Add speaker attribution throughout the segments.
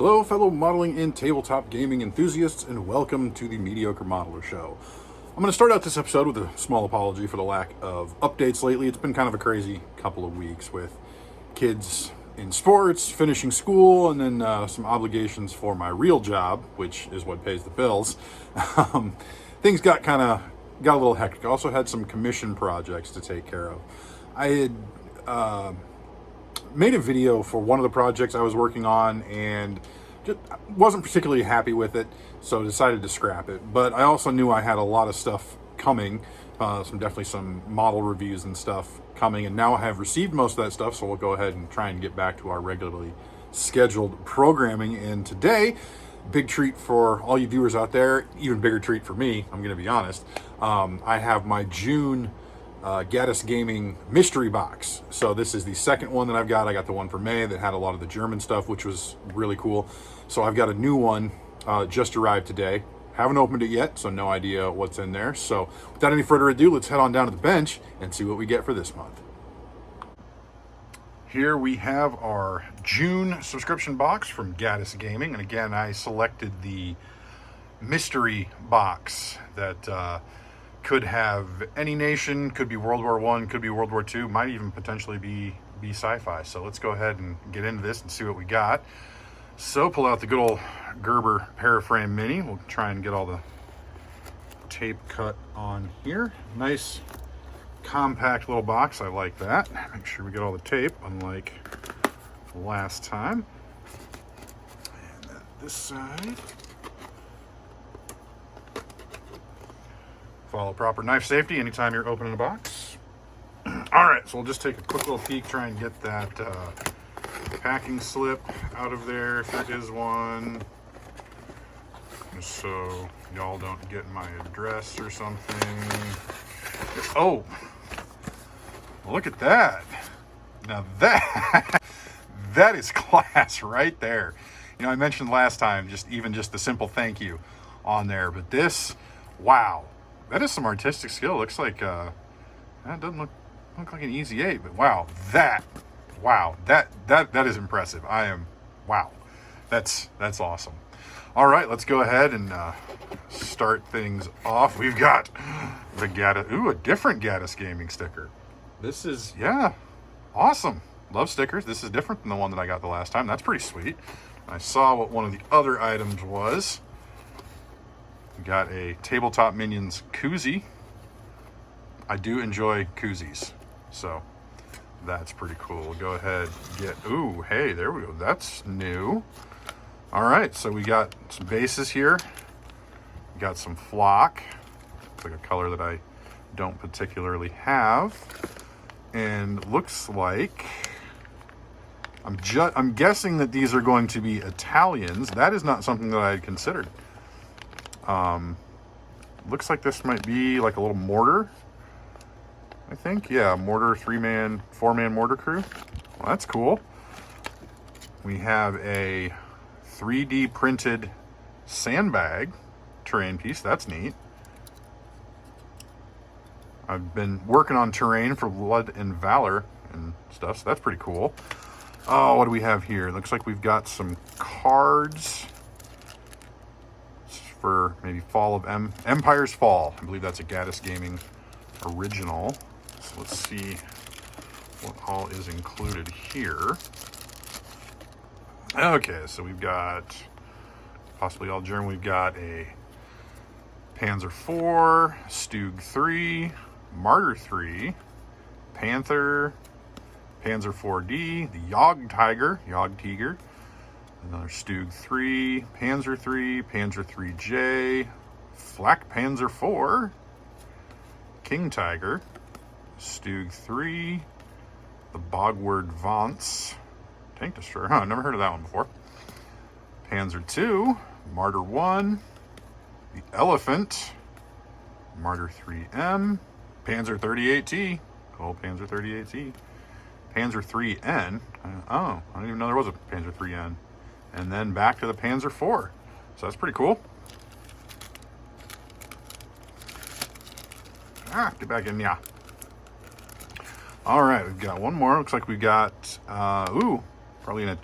Speaker 1: Hello, fellow modeling and tabletop gaming enthusiasts, and welcome to the Mediocre Modeler Show. I'm going to start out this episode with a small apology for the lack of updates lately. It's been kind of a crazy couple of weeks with kids in sports, finishing school, and then some obligations for my real job, which is what pays the bills. Things got a little hectic. I also had some commission projects to take care of. I had made a video for one of the projects I was working on and just wasn't particularly happy with it, so decided to scrap it. But I also knew I had a lot of stuff coming, definitely some model reviews and stuff coming, and now I have received most of that stuff, so we'll go ahead and try and get back to our regularly scheduled programming. And today, big treat for all you viewers out there, even bigger treat for me, I'm going to be honest. I have my June Gaddis Gaming mystery box. So this is the second one that I've got. I got the one for May that had a lot of the German stuff, which was really cool. So I've got a new one just arrived today. Haven't opened it yet, so no idea what's in there. So without any further ado, let's head on down to the bench and see what we get for this month. Here we have our June subscription box from Gaddis Gaming. And again, I selected the mystery box that could have any nation, could be World War I, could be World War II, might even potentially be sci-fi. So let's go ahead and get into this and see what we got. So pull out the good old Gerber Paraframe Mini. We'll try and get all the tape cut on here. Nice compact little box, I like that. Make sure we get all the tape, unlike last time. And then this side. Follow proper knife safety anytime you're opening a box. All right, so we'll just take a quick little peek, try and get that packing slip out of there, if there is one, just so y'all don't get my address or something. Oh, look at that. Now that is class right there. You know, I mentioned last time just the simple thank you on there, but this, wow. That is some artistic skill. Looks like that doesn't look like an easy 8, but wow, that is impressive. Wow, that's awesome. All right, let's go ahead and start things off. We've got the a different Gaddis Gaming sticker. This is, yeah, awesome. Love stickers. This is different than the one that I got the last time. That's pretty sweet. I saw what one of the other items was. We got a Tabletop Minions koozie. I do enjoy koozies, so that's pretty cool. We'll go ahead and get, ooh, hey, there we go. That's new. All right, so we got some bases here. We got some flock. It's like a color that I don't particularly have. And looks like, I'm guessing that these are going to be Italians. That is not something that I had considered. Looks like this might be like a little mortar, I think. Yeah, mortar, 4-man mortar crew. Well, that's cool. We have a 3D printed sandbag terrain piece. That's neat. I've been working on terrain for Blood and Valor and stuff, so that's pretty cool. Oh, what do we have here? Looks like we've got some cards for maybe Empire's Fall. I believe that's a Gaddis Gaming original. So let's see what all is included here. Okay, so we've got possibly all German. We've got a Panzer IV, Stug 3, Martyr 3, Panther, Panzer 4D, the Jagd Tiger, another Stug 3, Panzer 3, Panzer 3J, Flak Panzer 4, King Tiger, Stug 3, the Bogward Vance, Tank Destroyer. I've never heard of that one before. Panzer 2, Martyr 1, the Elephant, Martyr 3M, Panzer 38T, called Panzer 38T, Panzer 3N. Oh, I didn't even know there was a Panzer 3N. And then back to the Panzer IV. So that's pretty cool. Get back in, yeah. All right, we've got one more. Looks like we got, probably in a,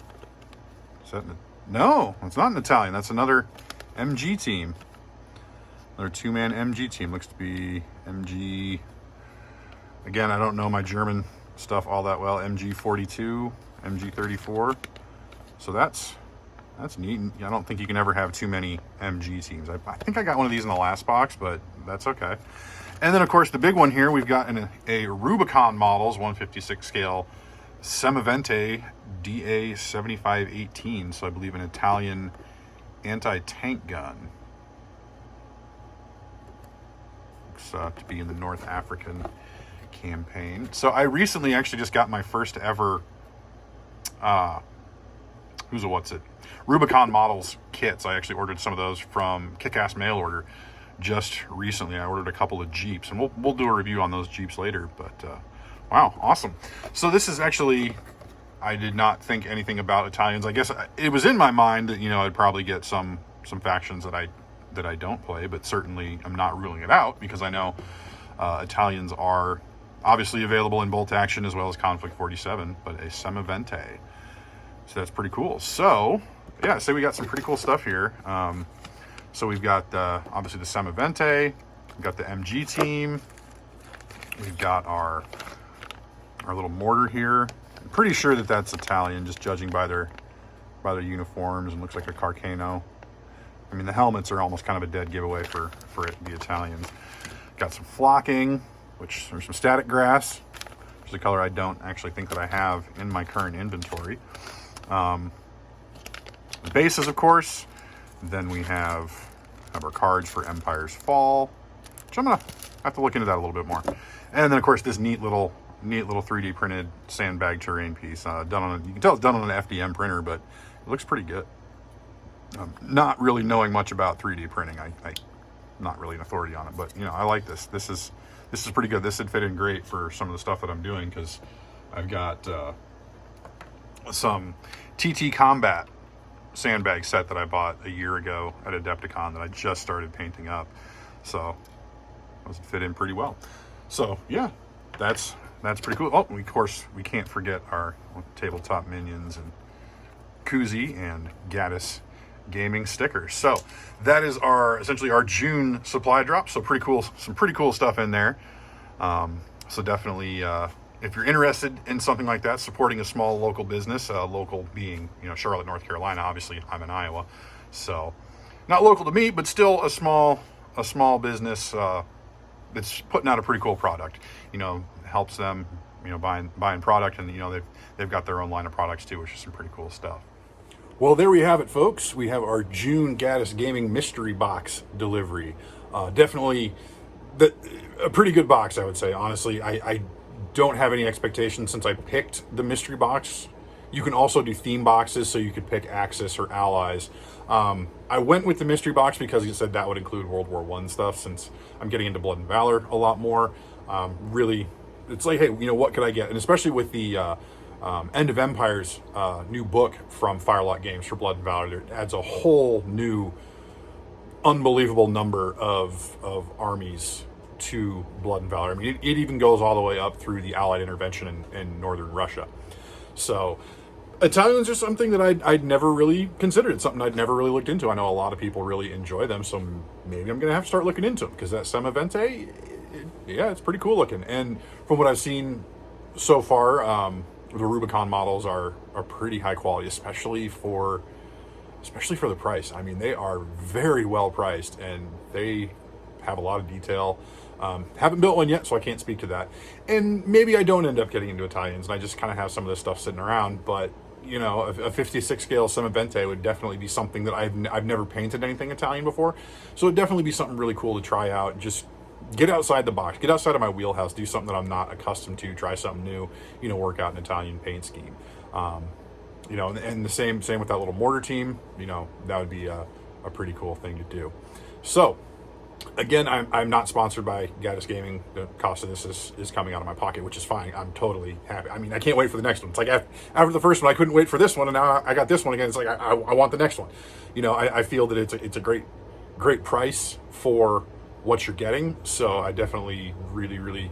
Speaker 1: is that in No, it's not an Italian. That's another MG team. Another two-man MG team. Looks to be MG. Again, I don't know my German stuff all that well. MG 42, MG 34. So that's neat. I don't think you can ever have too many MG teams. I think I got one of these in the last box, but that's okay. And then, of course, the big one here, we've got a Rubicon Models 156 scale Semivente DA 7518. So I believe an Italian anti-tank gun. Looks to be in the North African campaign. So I recently actually just got my first ever Rubicon Models kits. I actually ordered some of those from Kick-Ass Mail Order just recently. I ordered a couple of Jeeps, and we'll do a review on those Jeeps later. But wow, awesome. So this is actually, I did not think anything about Italians. I guess it was in my mind that, you know, I'd probably get some factions that I don't play, but certainly I'm not ruling it out, because I know Italians are obviously available in bolt action as well as Conflict 47, but a Semivente. So that's pretty cool. So yeah, we got some pretty cool stuff here. So we've got obviously the Semivente, we've got the MG team, we've got our little mortar here. I'm pretty sure that that's Italian, just judging by their uniforms, and looks like a Carcano. I mean, the helmets are almost kind of a dead giveaway for it to be Italians. Got some flocking, which there's some static grass, which is a color I don't actually think that I have in my current inventory. The bases, of course. Then we have our cards for Empire's Fall, which I'm gonna have to look into that a little bit more. And then, of course, this neat little 3D printed sandbag terrain piece. You can tell it's done on an FDM printer, but it looks pretty good. Not really knowing much about 3D printing, I'm not really an authority on it, but you know, I like this. This is pretty good. This would fit in great for some of the stuff that I'm doing, because I've got some TT Combat sandbag set that I bought a year ago at Adepticon that I just started painting up. So those fit in pretty well. So yeah, that's pretty cool. Oh, of course, we can't forget our tabletop minions and koozie and Gaddis Gaming stickers. So that is essentially our June supply drop. So pretty cool, some pretty cool stuff in there. So definitely, if you're interested in something like that, supporting a small local business, local being, you know, Charlotte, North Carolina. Obviously, I'm in Iowa, so not local to me, but still a small business that's putting out a pretty cool product. You know, helps them, you know, buying product, and you know, they've got their own line of products too, which is some pretty cool stuff. Well, there we have it, folks. We have our June Gaddis Gaming mystery box delivery. Definitely a pretty good box, I would say. Honestly, I don't have any expectations since I picked the mystery box. You can also do theme boxes, so you could pick Axis or Allies. I went with the mystery box because it said that would include World War I stuff, since I'm getting into Blood and Valor a lot more. Really, it's like, hey, you know, what could I get? And especially with the End of Empire's new book from Firelock Games for Blood and Valor, it adds a whole new unbelievable number of armies to Blood and Valor. I mean, it even goes all the way up through the Allied intervention in northern Russia. So Italians are something that I'd never really considered. It's something I'd never really looked into. I know a lot of people really enjoy them, so maybe I'm going to have to start looking into them, because that Semivente, yeah, it's pretty cool looking. And from what I've seen so far, the Rubicon models are pretty high quality, especially for the price. I mean, they are very well priced, and they have a lot of detail. Haven't built one yet, so I can't speak to that. And maybe I don't end up getting into Italians, and I just kind of have some of this stuff sitting around. But you know, a 56 scale Semivente would definitely be something that I've never painted anything Italian before, so it'd definitely be something really cool to try out. Just get outside the box, get outside of my wheelhouse, do something that I'm not accustomed to, try something new, you know, work out an Italian paint scheme. You know, and the same with that little mortar team, you know, that would be a pretty cool thing to do. So again, I'm not sponsored by Gaddis Gaming. The cost of this is coming out of my pocket, which is fine. I'm totally happy. I mean, I can't wait for the next one. It's like after the first one, I couldn't wait for this one, and now I got this one again. It's like I want the next one. You know, I feel that it's a great price for what you're getting. So I definitely really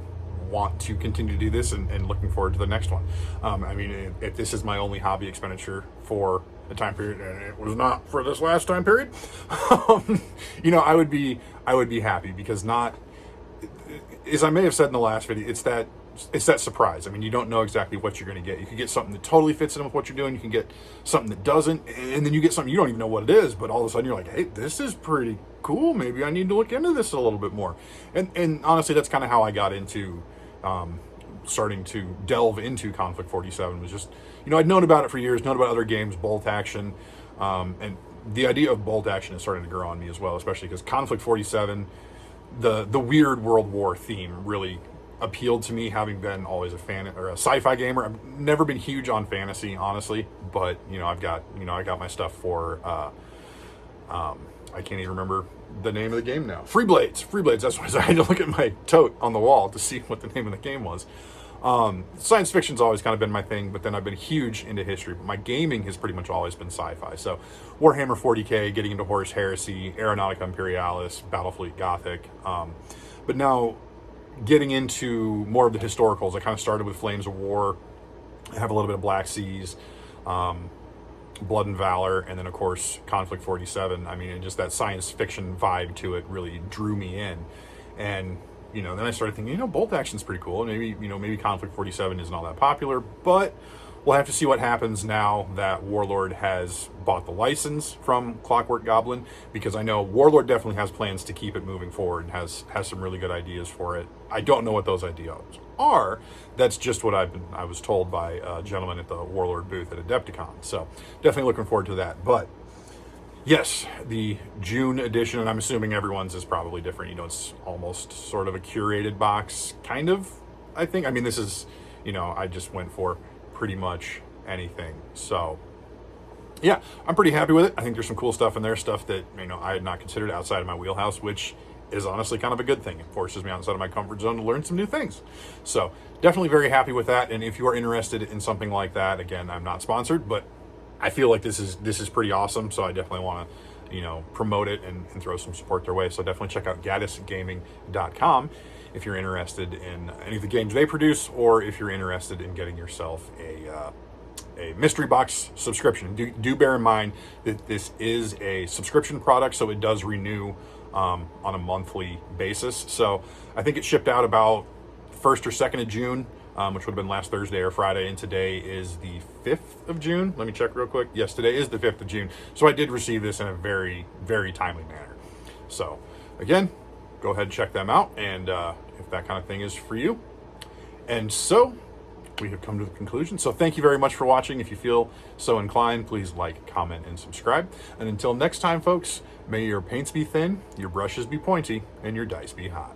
Speaker 1: want to continue to do this, and looking forward to the next one. I mean, if this is my only hobby expenditure for a time period, and it was not for this last time period, you know, I would be happy, because not, as I may have said in the last video, it's that surprise. I mean, you don't know exactly what you're going to get. You can get something that totally fits in with what you're doing. You can get something that doesn't, and then you get something you don't even know what it is, but all of a sudden you're like, hey, this is pretty cool. Maybe I need to look into this a little bit more. And honestly, that's kind of how I got into starting to delve into Conflict 47. Was just, you know, I'd known about it for years, known about other games, bolt action, and the idea of bolt action is starting to grow on me as well, especially because Conflict 47, the weird World War theme really appealed to me, having been always a fan or a sci-fi gamer. I've never been huge on fantasy, honestly, but you know, I got my stuff for I can't even remember the name of the game now. Free Blades. That's what I had to look at my tote on the wall to see what the name of the game was. Science fiction's always kind of been my thing, but then I've been huge into history. But my gaming has pretty much always been sci-fi. So Warhammer 40K, getting into Horus Heresy, Aeronautica Imperialis, Battlefleet Gothic. But now getting into more of the historicals. I kind of started with Flames of War. I have a little bit of Black Seas, Blood and Valor, and then of course Conflict 47. I mean, and just that science fiction vibe to it really drew me in. And you know, then I started thinking, you know, bolt action's pretty cool. And maybe Conflict 47 isn't all that popular, but we'll have to see what happens now that Warlord has bought the license from Clockwork Goblin, because I know Warlord definitely has plans to keep it moving forward and has some really good ideas for it. I don't know what those ideas are. That's just what I was told by a gentleman at the Warlord booth at Adepticon. So definitely looking forward to that. But yes, the June edition, and I'm assuming everyone's is probably different. You know, it's almost sort of a curated box, kind of, I think. I mean, this is, you know, I just went for pretty much anything. So yeah, I'm pretty happy with it. I think there's some cool stuff in there, stuff that, you know, I had not considered outside of my wheelhouse, which is honestly kind of a good thing. It forces me outside of my comfort zone to learn some new things. So definitely very happy with that. And if you are interested in something like that, again, I'm not sponsored, but I feel like this is pretty awesome. So I definitely want to, you know, promote it and throw some support their way. So definitely check out GaddisGaming.com if you're interested in any of the games they produce, or if you're interested in getting yourself a mystery box subscription. Do bear in mind that this is a subscription product, so it does renew on a monthly basis. So I think it shipped out about 1st or 2nd of June, which would have been last Thursday or Friday, and today is the 5th of June. Let me check real quick. Yes, today is the 5th of June. So I did receive this in a very, very timely manner. So again, go ahead and check them out, and if that kind of thing is for you. And so we have come to the conclusion. So thank you very much for watching. If you feel so inclined, please like, comment, and subscribe. And until next time, folks, may your paints be thin, your brushes be pointy, and your dice be hot.